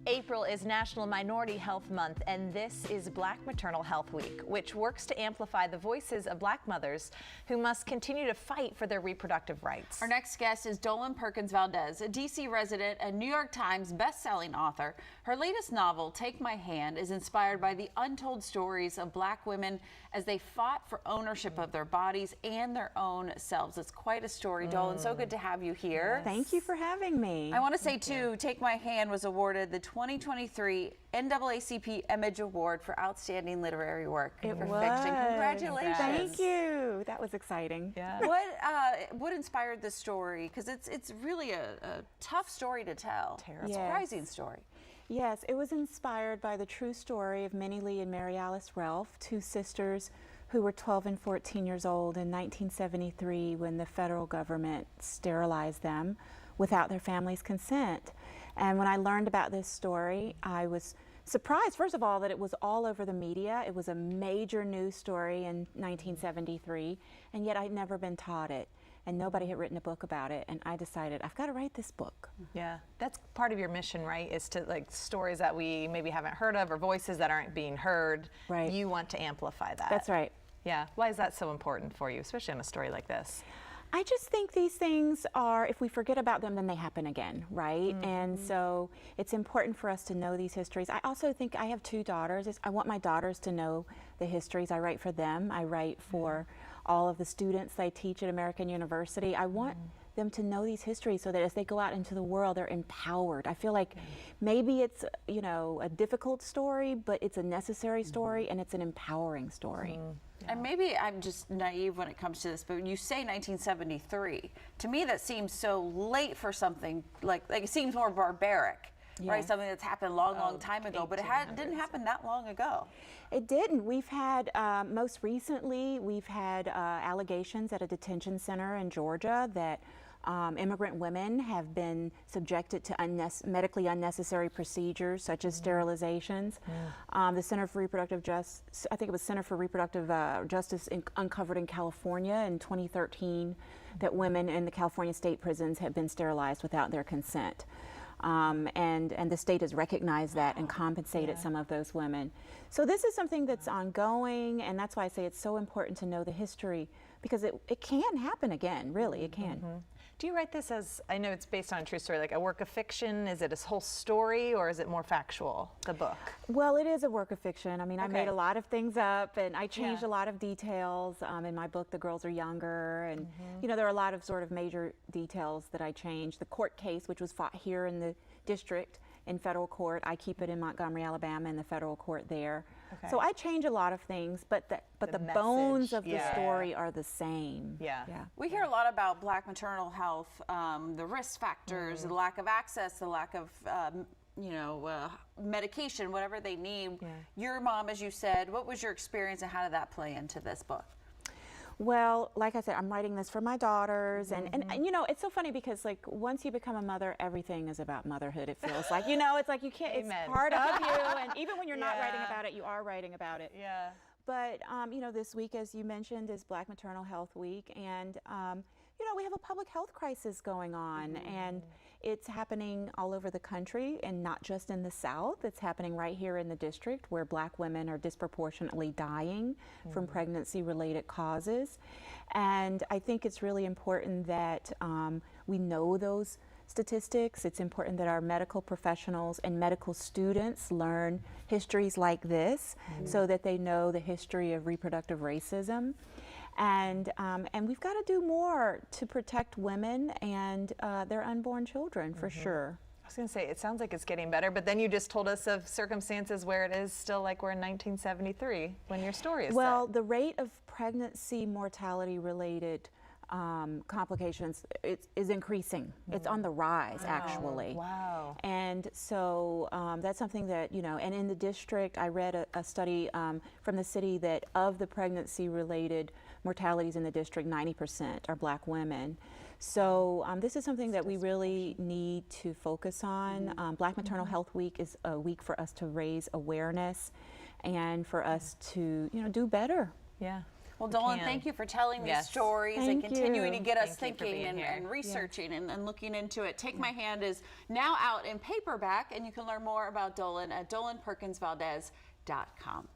April is National Minority Health Month, and this is Black Maternal Health Week, which works to amplify the voices of Black mothers who must continue to fight for their reproductive rights. Our next guest is Dolen Perkins-Valdez, a D.C. resident and New York Times best-selling author. Her latest novel, Take My Hand, is inspired by the untold stories of Black women as they fought for ownership of their bodies and their own selves. It's quite a story. Dolen, so good to have you here. Yes. Thank you for having me. I want to say, too, Take My Hand was awarded the 2023 NAACP Image Award for Outstanding Literary Work for fiction. Congratulations. Thank you. That was exciting. Yeah. What inspired this story? Because it's really a tough story to tell. Terrible. A surprising story. Yes, it was inspired by the true story of Minnie Lee and Mary Alice Ralph, two sisters who were 12 and 14 years old in 1973 when the federal government sterilized them without their family's consent. And when I learned about this story, I was surprised, first of all, that it was all over the media. It was a major news story in 1973, and yet I'd never been taught it, and nobody had written a book about it, and I decided I've got to write this book. Yeah, that's part of your mission, right? Is to, like, stories that we maybe haven't heard of or voices that aren't being heard. Right. You want to amplify that. That's right. Yeah. Why is that so important for you, especially on a story like this? I just think these things are, if we forget about them, then they happen again, right? Mm-hmm. And so it's important for us to know these histories. I also think I have two daughters. I want my daughters to know the histories. I write for them. I write for all of the students I teach at American University. I want them to know these histories so that as they go out into the world, they're empowered. I feel like maybe it's, you know, a difficult story, but it's a necessary story and it's an empowering story. Yeah. And maybe I'm just naive when it comes to this, but when you say 1973, to me that seems so late for something like it seems more barbaric, right? Something that's happened a long time ago, but it didn't happen that long ago. It didn't. We've had, most recently, we've had allegations at a detention center in Georgia that immigrant women have been subjected to medically unnecessary procedures such as sterilizations. The Center for Reproductive Justice, I think it was Center for Reproductive Justice uncovered in California in 2013 that women in the California state prisons have been sterilized without their consent. And the state has recognized that and compensated some of those women. So this is something that's ongoing, and that's why I say it's so important to know the history, because it can happen again, really, it can. Do you write this as, I know it's based on a true story, like a work of fiction? Is it a whole story, or is it more factual, the book? Well, it is a work of fiction. I mean, I made a lot of things up, and I changed a lot of details. In my book, the girls are younger, and you know, there are a lot of sort of major details that I changed. The court case, which was fought here in the district, in federal court, I keep it in Montgomery, Alabama, in the federal court there. So I change a lot of things, but the bones of the story are the same. We hear a lot about Black maternal health, the risk factors, the lack of access, the lack of medication, whatever they need. Your mom, as you said, what was your experience and how did that play into this book? Well, like I said, I'm writing this for my daughters, and you know, it's so funny because like once you become a mother, everything is about motherhood. It feels like, you know, it's like you can't, it's part of you, and even when you're not writing about it, you are writing about it. But you know, this week, as you mentioned, is Black Maternal Health Week, and you know, we have a public health crisis going on, and it's happening all over the country, and not just in the South. It's happening right here in the district, where Black women are disproportionately dying from pregnancy-related causes. And I think it's really important that we know those statistics. It's important that our medical professionals and medical students learn histories like this so that they know the history of reproductive racism. And we've got to do more to protect women and their unborn children, for sure. I was going to say, it sounds like it's getting better, but then you just told us of circumstances where it is still like we're in 1973 when your story is Well, the rate of pregnancy mortality related complications is increasing. It's on the rise, actually. And so that's something that, you know, and in the district, I read a study from the city that of the pregnancy-related mortalities in the district, 90% are Black women. So this is something that we really need to focus on. Black Maternal Health Week is a week for us to raise awareness and for us to, you know, do better. Well, Dolen, thank you for telling these stories and continuing to get us thinking and researching and looking into it. Take My Hand is now out in paperback, and you can learn more about Dolen at dolenperkinsvaldez.com.